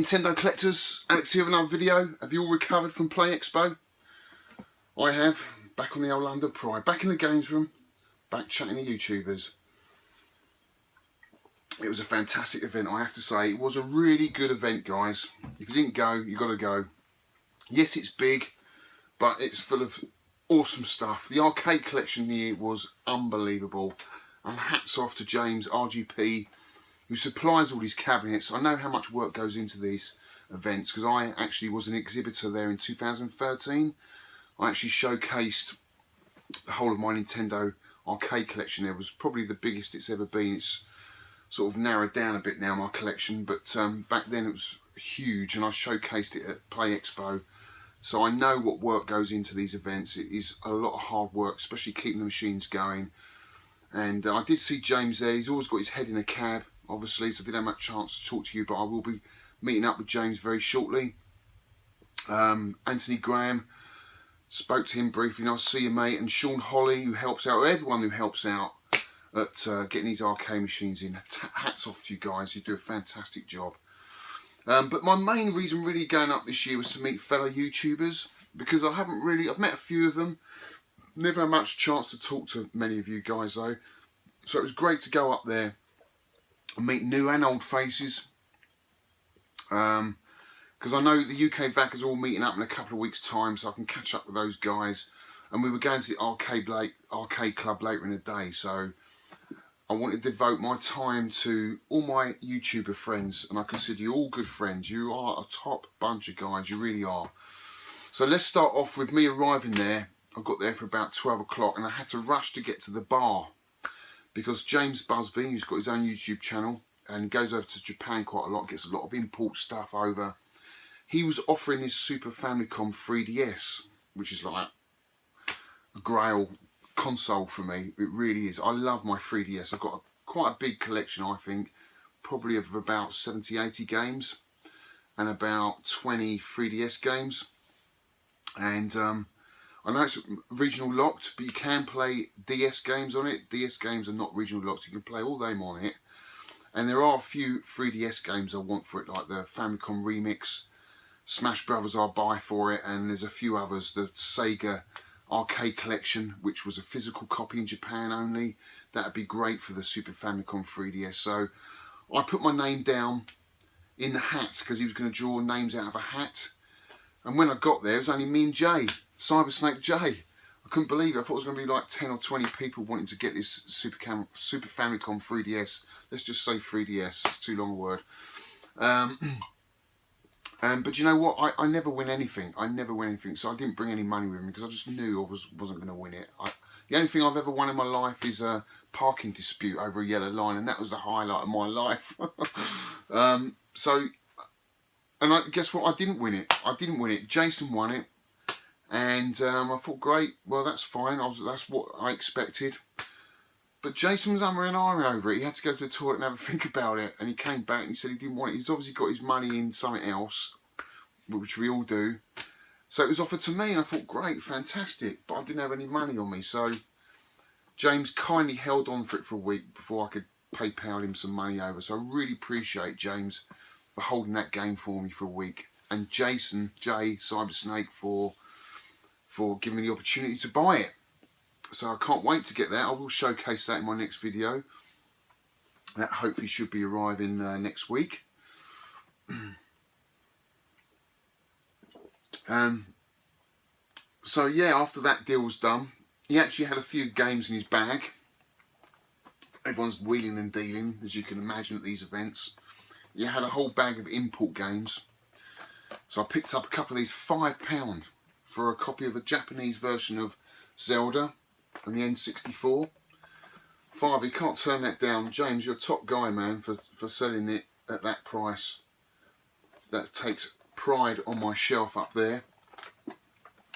Nintendo collectors, Alex here with another video. Have you all recovered from Play Expo? I have. Back on the old London Pride, back in the games room, back chatting to YouTubers. It was a fantastic event, I have to say. It was a really good event, guys. If you didn't go, you got to go. Yes, it's big, but it's full of awesome stuff. The arcade collection here was unbelievable, and hats off to James RGP, who supplies all these cabinets. I know how much work goes into these events because I actually was an exhibitor there in 2013. I actually showcased the whole of my Nintendo arcade collection. There was probably the biggest it's ever been. It's sort of narrowed down a bit now, my collection, but back then it was huge, and I showcased it at Play Expo. So I know what work goes into these events. It is a lot of hard work, especially keeping the machines going. And I did see James there. He's always got his head in a cab, obviously, so I didn't have much chance to talk to you, but I will be meeting up with James very shortly. Anthony Graham, spoke to him briefly. Nice to see you, mate. And Sean Holly, who helps out, everyone who helps out at getting these arcade machines in. Hats off to you guys. You do a fantastic job. But my main reason really going up this year was to meet fellow YouTubers, because I've met a few of them. Never had much chance to talk to many of you guys though. So it was great to go up there and meet new and old faces. Because I know the UK VACers are all meeting up in a couple of weeks' time, so I can catch up with those guys. And we were going to the arcade club later in the day, so I wanted to devote my time to all my YouTuber friends, and I consider you all good friends. You are a top bunch of guys, you really are. So let's start off with me arriving there. I got there for about 12 o'clock, and I had to rush to get to the bar because James Busby, who's got his own YouTube channel and goes over to Japan quite a lot, gets a lot of import stuff over. He was offering his Super Famicom 3DS, which is like a grail console for me. It really is. I love my 3DS. I've got quite a big collection, I think, probably of about 70-80 games and about 20 3DS games. And I know it's regional locked, but you can play DS games on it. DS games are not regional locked. You can play all them on it. And there are a few 3DS games I want for it, like the Famicom Remix, Smash Brothers I'll buy for it, and there's a few others. The Sega Arcade Collection, which was a physical copy in Japan only. That'd be great for the Super Famicom 3DS. So I put my name down in the hat because he was going to draw names out of a hat. And when I got there, it was only me and Jay, Cyber Snake Jay. I couldn't believe it. I thought it was going to be like 10 or 20 people wanting to get this Super Famicom 3DS. Let's just say 3DS. It's too long a word. But you know what? I never win anything. I never win anything. So I didn't bring any money with me because I just knew I wasn't going to win it. The only thing I've ever won in my life is a parking dispute over a yellow line, and that was the highlight of my life. And guess what? I didn't win it. I didn't win it. Jason won it. And I thought, great, well, that's fine. That's what I expected. But Jason was umming and ahhing over it. He had to go to the toilet and have a think about it. And he came back and he said he didn't want it. He's obviously got his money in something else, which we all do. So it was offered to me, and I thought, great, fantastic. But I didn't have any money on me. So James kindly held on for it for a week before I could PayPal him some money over. So I really appreciate James for holding that game for me for a week. And Jason, Jay, Cyber Snake, for giving me the opportunity to buy it. So I can't wait to get that. I will showcase that in my next video. That hopefully should be arriving next week. So yeah, after that deal was done, he actually had a few games in his bag. Everyone's wheeling and dealing, as you can imagine at these events. He had a whole bag of import games. So I picked up a couple of these £5 for a copy of a Japanese version of Zelda and the N64. You can't turn that down. James, you're a top guy, man, for selling it at that price. That takes pride on my shelf up there.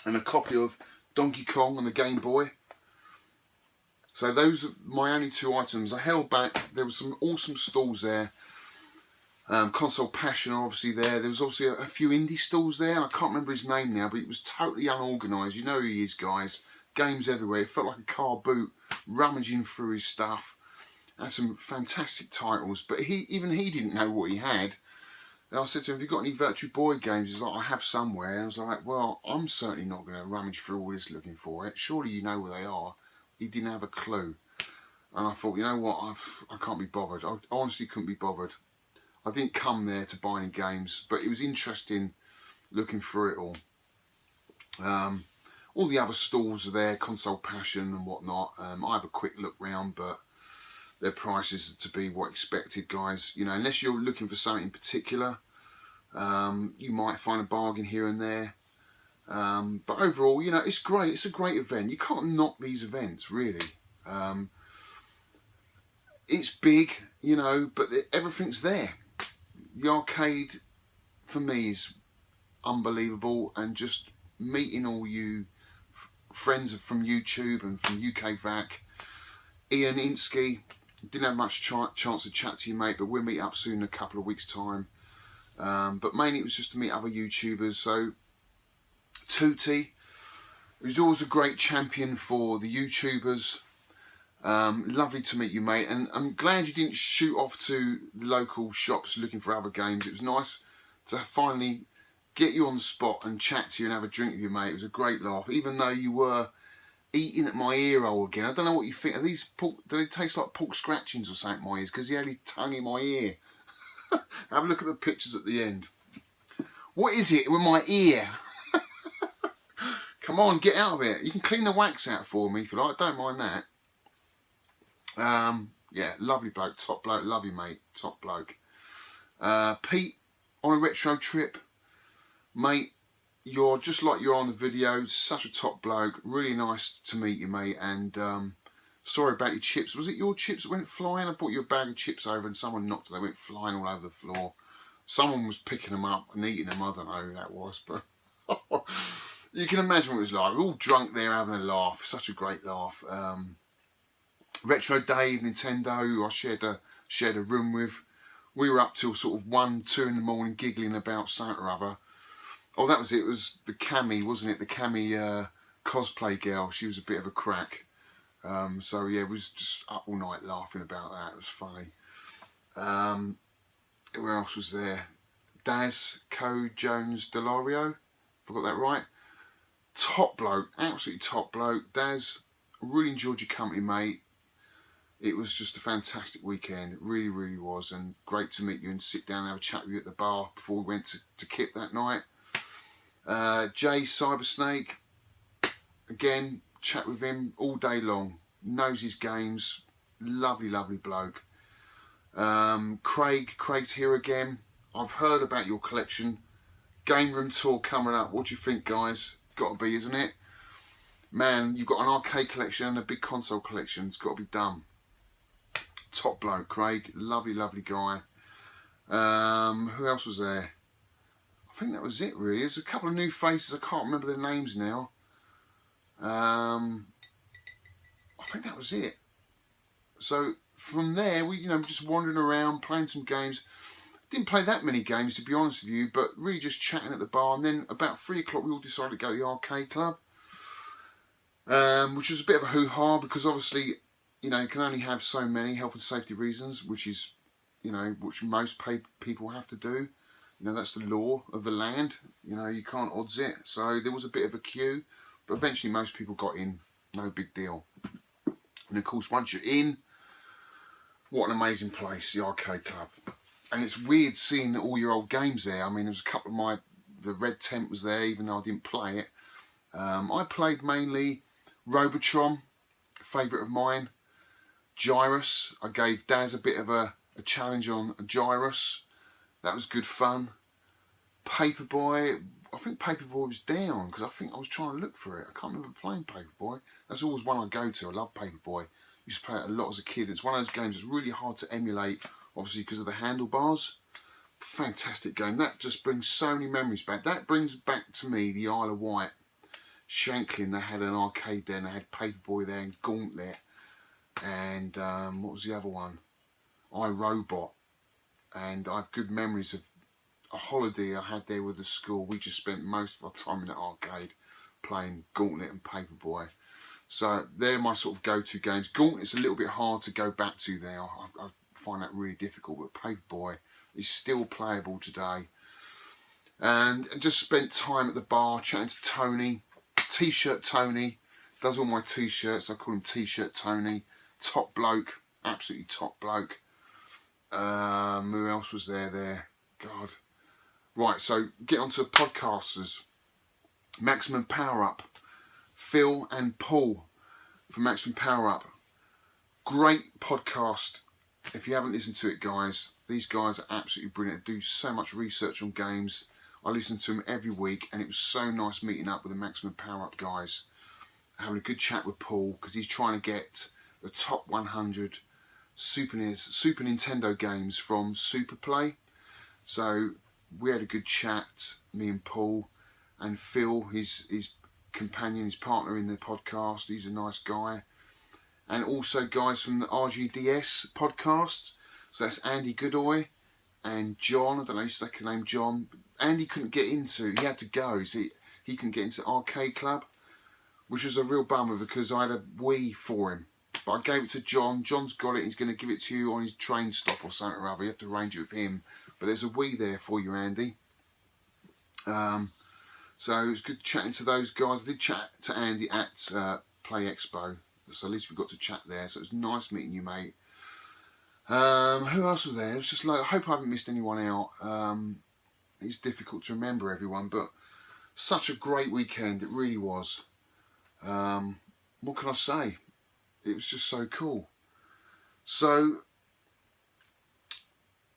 And a copy of Donkey Kong on the Game Boy. So those are my only two items. I held back. There were some awesome stalls there. Console Passion obviously there. There was obviously a few indie stalls there. I can't remember his name now, but it was totally unorganised. You know who he is, guys. Games everywhere. It felt like a car boot, rummaging through his stuff. Had some fantastic titles, but even he didn't know what he had. And I said to him, have you got any Virtual Boy games? He's like, I have somewhere. And I was like, well, I'm certainly not going to rummage through all this looking for it. Surely you know where they are. He didn't have a clue. And I thought, you know what, I can't be bothered. I honestly couldn't be bothered. I didn't come there to buy any games, but it was interesting looking through it all. All the other stalls are there, Console Passion and whatnot. I have a quick look round, but their prices are to be what expected, guys. You know, unless you're looking for something in particular, you might find a bargain here and there. But overall, you know, it's great. It's a great event. You can't knock these events, really. It's big, you know, but everything's there. The arcade, for me, is unbelievable, and just meeting all you friends from YouTube and from UK VAC. Ian Insky, didn't have much chance to chat to you, mate, but we'll meet up soon in a couple of weeks' time. But mainly it was just to meet other YouTubers. So, Tooty, who's always a great champion for the YouTubers. Lovely to meet you, mate, and I'm glad you didn't shoot off to the local shops looking for other games. It was nice to finally get you on the spot and chat to you and have a drink with you, mate. It was a great laugh, even though you were eating at my ear hole again. I don't know what you think. Are these pork, do they taste like pork scratchings or something, my ears? Because he had his tongue in my ear. Have a look at the pictures at the end. What is it with my ear? Come on, get out of it. You can clean the wax out for me if you like. Don't mind that. Yeah, lovely bloke, top bloke, love you, mate, top bloke. Pete, on a retro trip, mate, you're just like you're on the video, such a top bloke, really nice to meet you, mate, and sorry about your chips. Was it your chips that went flying? I brought you a bag of chips over and someone knocked them, they went flying all over the floor. Someone was picking them up and eating them, I don't know who that was, but you can imagine what it was like. We were all drunk there having a laugh, such a great laugh. Retro Dave, Nintendo, who I shared a room with. We were up till sort of 1, 2 in the morning giggling about something or other. Oh, that was it. It was the Cammy, wasn't it? The Cammy cosplay girl. She was a bit of a crack. So yeah, we was just up all night laughing about that. It was funny. Who else was there? Daz, Jones, Delorio. If I got that right. Top bloke. Absolutely top bloke. Daz, I really enjoyed your company, mate. It was just a fantastic weekend. It really, really was. And great to meet you and sit down and have a chat with you at the bar before we went to Kip that night. Jay Cybersnake, again, chat with him all day long. Knows his games. Lovely, lovely bloke. Craig's here again. I've heard about your collection. Game room tour coming up. What do you think, guys? Got to be, isn't it? Man, you've got an arcade collection and a big console collection. It's got to be done. Top bloke, Craig. Lovely, lovely guy. Who else was there? I think that was it, really. There's a couple of new faces. I can't remember their names now. I think that was it. So from there, we, you know, just wandering around, playing some games. Didn't play that many games, to be honest with you, but really just chatting at the bar. And then about 3 o'clock, we all decided to go to the arcade club, which was a bit of a hoo-ha because obviously, you know, you can only have so many, health and safety reasons, which is, you know, which most people have to do. You know, that's the law of the land. You know, you can't odds it. So there was a bit of a queue, but eventually most people got in. No big deal. And of course, once you're in, what an amazing place, the arcade club. And it's weird seeing all your old games there. I mean, there was a couple of the Red Tent was there, even though I didn't play it. I played mainly Robotron, favourite of mine. Gyrus, I gave Daz a bit of a challenge on a Gyrus. That was good fun. Paperboy, I think Paperboy was down because I think I was trying to look for it. I can't remember playing Paperboy. That's always one I go to. I love Paperboy. Used to play it a lot as a kid. It's one of those games that's really hard to emulate, obviously because of the handlebars. Fantastic game. That just brings so many memories back. That brings back to me the Isle of Wight. Shanklin, they had an arcade there and they had Paperboy there and Gauntlet. And what was the other one? iRobot. And I have good memories of a holiday I had there with the school. We just spent most of our time in the arcade playing Gauntlet and Paperboy. So they're my sort of go-to games. Gauntlet's a little bit hard to go back to there. I find that really difficult, but Paperboy is still playable today. and just spent time at the bar chatting to Tony, T-shirt Tony, does all my T-shirts. I call him T-shirt Tony. Top bloke, absolutely top bloke. Who else was there? God. Right, so get on to podcasters. Maximum Power Up. Phil and Paul from Maximum Power Up. Great podcast. If you haven't listened to it, guys, these guys are absolutely brilliant. They do so much research on games. I listen to them every week, and it was so nice meeting up with the Maximum Power Up guys. Having a good chat with Paul, because he's trying to get the top 100 Super Nintendo games from Super Play. So we had a good chat, me and Paul, and Phil, his companion, his partner in the podcast. He's a nice guy. And also guys from the RGDS podcast. So that's Andy Goodoy and John. I don't know his second name, John. Andy couldn't get into, he had to go. See, he couldn't get into Arcade Club, which was a real bummer because I had a Wii for him. But I gave it to John. John's got it. He's going to give it to you on his train stop or something or other. You have to arrange it with him. But there's a Wii there for you, Andy. So it was good chatting to those guys. I did chat to Andy at Play Expo. So at least we got to chat there. So it was nice meeting you, mate. Who else was there? It was just like, I hope I haven't missed anyone out. It's difficult to remember everyone, but such a great weekend. It really was. What can I say? It was just so cool. So,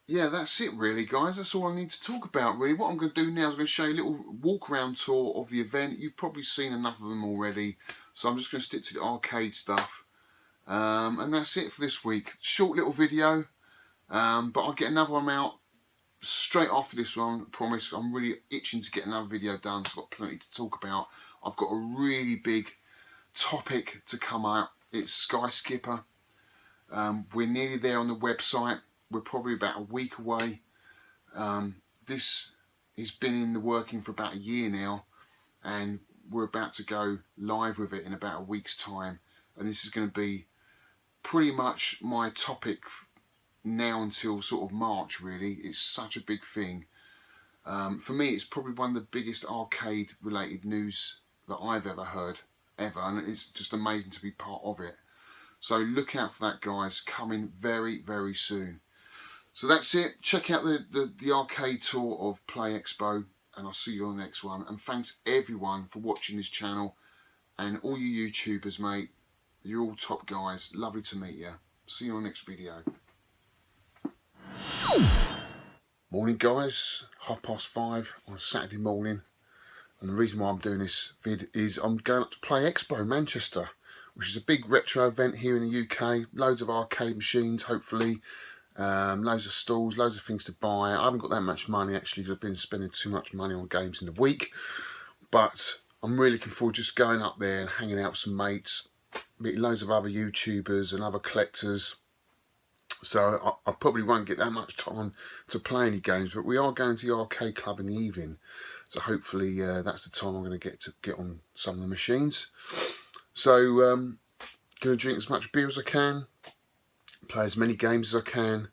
yeah, that's it really, guys. That's all I need to talk about, really. What I'm going to do now is I'm going to show you a little walk-around tour of the event. You've probably seen enough of them already, so I'm just going to stick to the arcade stuff. And that's it for this week. Short little video, but I'll get another one out straight after this one, I promise. I'm really itching to get another video done, so I've got plenty to talk about. I've got a really big topic to come out. It's Sky Skipper. We're nearly there on the website. We're probably about a week away. This has been in the working for about a year now, and we're about to go live with it in about a week's time. And this is going to be pretty much my topic now until sort of March, really. It's such a big thing. For me, it's probably one of the biggest arcade related news that I've ever heard, ever, and it's just amazing to be part of it. So look out for that, guys, coming very, very soon. So that's it. Check out the arcade tour of Play Expo, and I'll see you on the next one. And thanks everyone for watching this channel, and all you YouTubers, mate. You're all top guys. Lovely to meet you. See you on the next video. Morning, guys. 5:30 on a Saturday morning. And the reason why I'm doing this vid is I'm going up to Play Expo Manchester, which is a big retro event here in the UK. Loads of arcade machines, hopefully. Loads of stalls, loads of things to buy. I haven't got that much money actually because I've been spending too much money on games in the week. But I'm really looking forward to just going up there and hanging out with some mates, meeting loads of other YouTubers and other collectors. So I probably won't get that much time to play any games, but we are going to the arcade club in the evening. So hopefully that's the time I'm going to get on some of the machines. So going to drink as much beer as I can, play as many games as I can,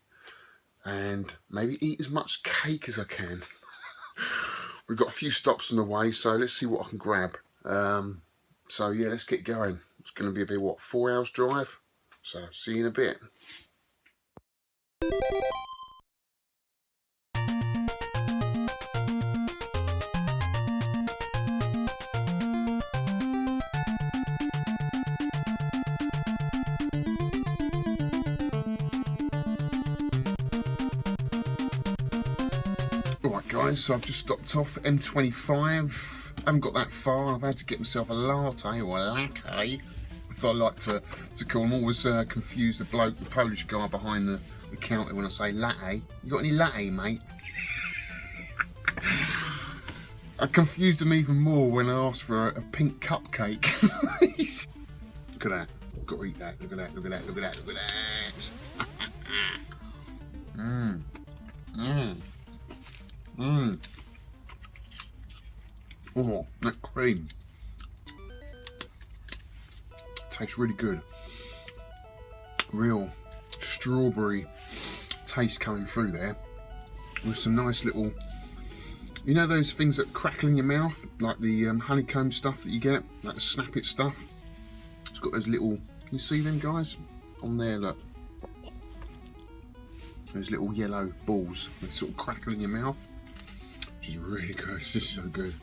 and maybe eat as much cake as I can. We've got a few stops on the way, so let's see what I can grab. So yeah, let's get going. It's going to be about, what, 4 hours drive? So see you in a bit. Alright guys, so I've just stopped off M25. I haven't got that far. I've had to get myself a latte, or a latte, as I like to call them. Always confuse the bloke, the Polish guy behind the counter when I say latte. You got any latte, mate? I confused him even more when I asked for a pink cupcake. Look at that. I've got to eat that. Look at that, look at that, look at that, look at that. Mmm. Mmm. Mmm. Oh, that cream. Tastes really good. Real strawberry taste coming through there, with some nice little You know those things that crackle in your mouth, like the honeycomb stuff that you get, like the snap it stuff? It's got those little, can you see them guys? On there, look. Those little yellow balls that sort of crackle in your mouth. Which is really good, it's just so good.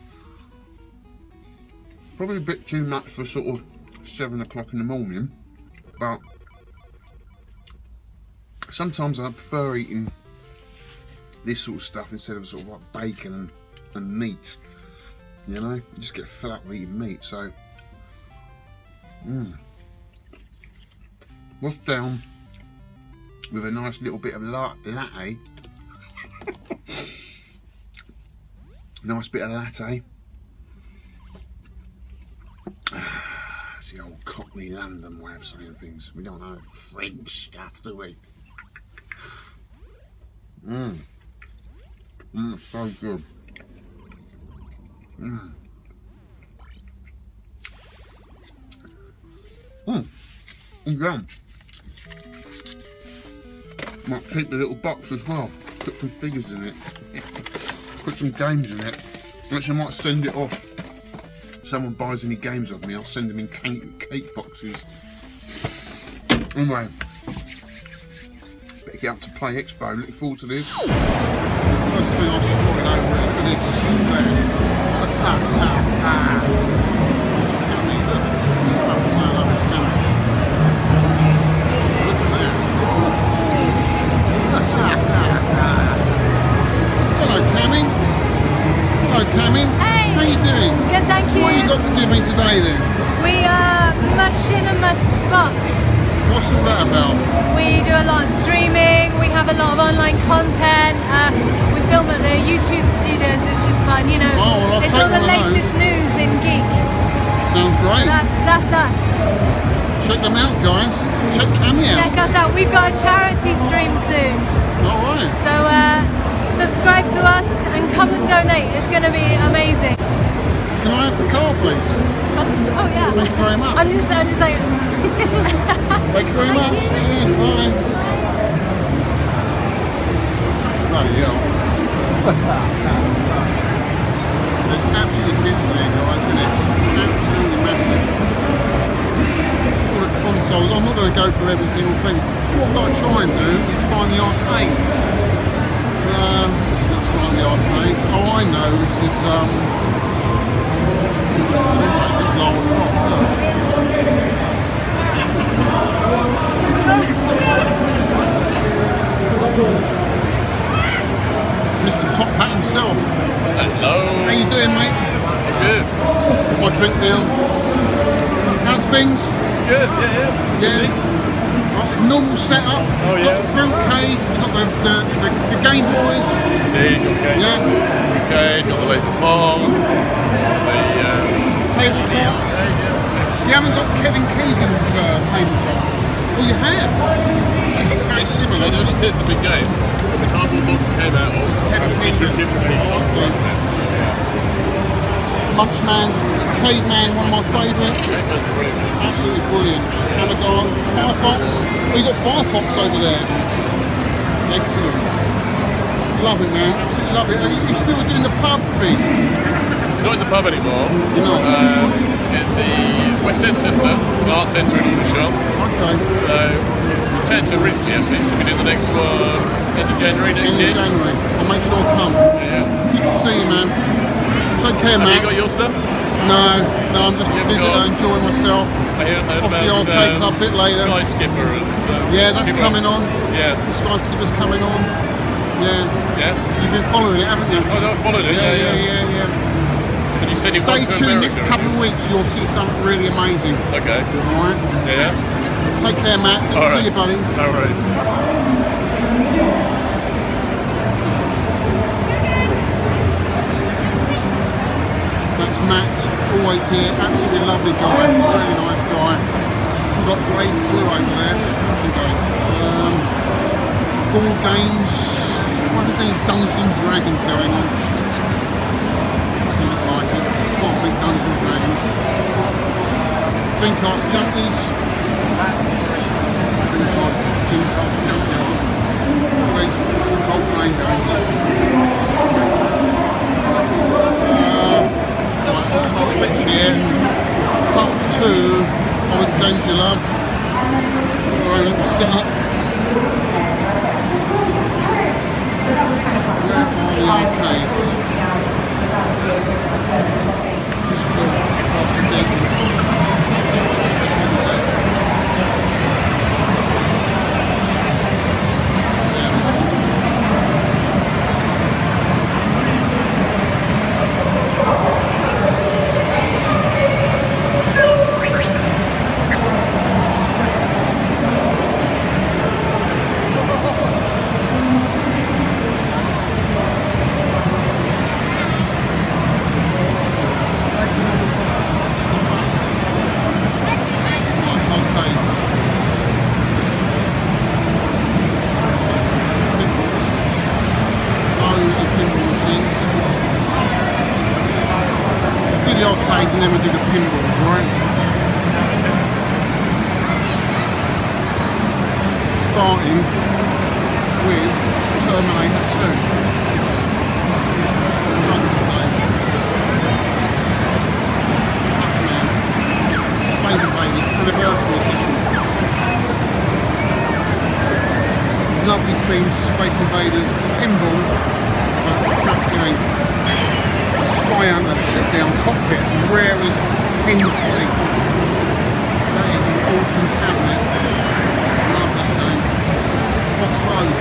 Probably a bit too much for sort of 7 o'clock in the morning, but sometimes I prefer eating this sort of stuff instead of sort of like bacon and meat. You know, you just get fed up with eating meat. So, what's down with a nice little bit of latte? Nice bit of latte. It's the old Cockney London way of saying things. We don't know French stuff, do we? So good. Yum. Might keep the little box as well. Put some figures in it. Put some games in it. Actually, I might send it off. If someone buys any games of me, I'll send them in cake boxes. Anyway, better get up to Play Expo. Looking forward to this. First thing I'll spot it over it. Look at this. Hello, Cammy. Hello, Cammy. Hey. How you doing? Good, thank you. What have you got to give me today then? We are Machinima Spock. What's all that about? We do a lot of streaming. We have a lot of online content. We film at the YouTube studios, which is fun. You know, Oh, well, it's all the latest news in geek. Sounds great. That's us. Check them out, guys. Check Cammy out. Check us out. We've got a charity stream soon. All right. So subscribe to us and come and donate. It's going to be amazing. Can I have the car, please? Oh yeah. Thank you very much. I'm just like. Thank you very much. Cheers. Bye. Bloody hell. There's absolutely huge there, guys, isn't it? Absolutely massive. All the consoles. I'm not going to go through every single thing. What I've got to try and do is find the arcades. This looks like the arcades. Oh, I know. This is Mr. Top Hat himself. Hello. How you doing, mate? Good. My drink down. How's things? It's good. Yeah. Normal setup. Oh, yeah. Got the fruitcake. Got the Game Boys. Indeed. Okay. Yeah. Okay. Got the laser pong. The Tabletops. You haven't got Kevin Keegan's tabletop. Well, you have. It's very similar. It only says the big game. The cardboard box came out. It's Kevin Keegan. Oh, okay. Munchman, Caveman, one of my favourites. Absolutely brilliant. Anagon, Firefox. Oh, you got Firefox over there. Excellent. Love it, man. Absolutely love it. Are you still doing the pub thing? Not in the pub anymore. You're not? In the West End Centre. It's an art centre in Aldershot. Okay. So, chatted to recently actually. Should we do the next one end of January next year? End of January. I'll make sure I come. Yeah. Good to see you, man. Take care, Have man. you got your stuff? No, I'm just a visitor, enjoying myself. I heard Off the about arcade club a bit later. Sky Skipper and Yeah, that's coming on. Yeah. The Sky Skipper's coming on. Yeah. Yeah? You've been following it, haven't you? Oh, no, I followed it. Yeah. And you said you Stay went to tuned. America. Next couple of weeks, you'll see something really amazing. Okay. All right. Yeah. Take care, Matt. Good to see you, buddy. All right. That's Matt, always here, absolutely lovely guy, really nice guy. We've got Blaze Blue over there. Board games, what is any Dungeons and Dragons going on? Something like it, quite a big Dungeons and Dragons. Dreamcast Junkies. Dreamcast Junkies. Always role-playing games. Part 2, I was Danger Love. Or a little setup. So that was kind of fun. So that's what the arcades and then we do the pinballs, right? Starting with Terminator 2. Space Invaders Anniversary Edition. Lovely themed Space Invaders pinball, crap game. Spy Hunter sit-down cockpit, rare as hen's teeth. That is an awesome cabinet. Love that game. Off-road.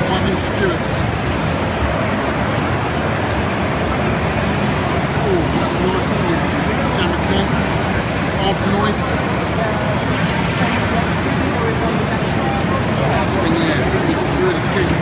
Michael Stewart's. Oh, that's a nice little jammer can. Arkanoid. In there, it's really cute.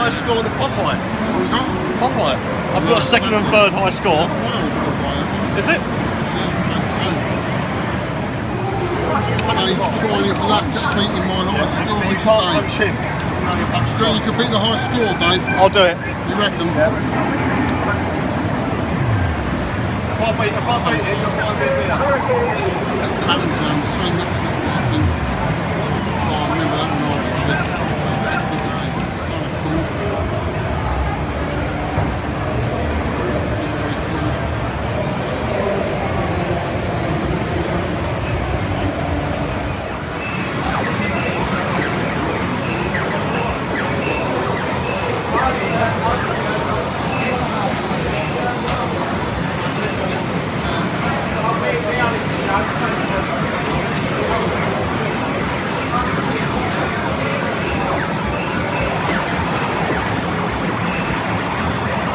highest score than Popeye. No. Popeye. I've got a second and third high score. Is it? He's trying his luck at beating my high score. You can't punch him. You could beat the high score, Dave. I'll do it. You reckon? Yeah. If I beat it, you'll buy me a beer. Balance on string, that's not what I think. Oh, I remember that night.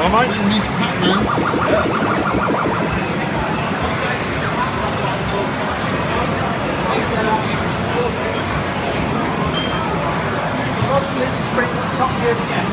Alright, mate? Miss Pac-Man. Top gear again.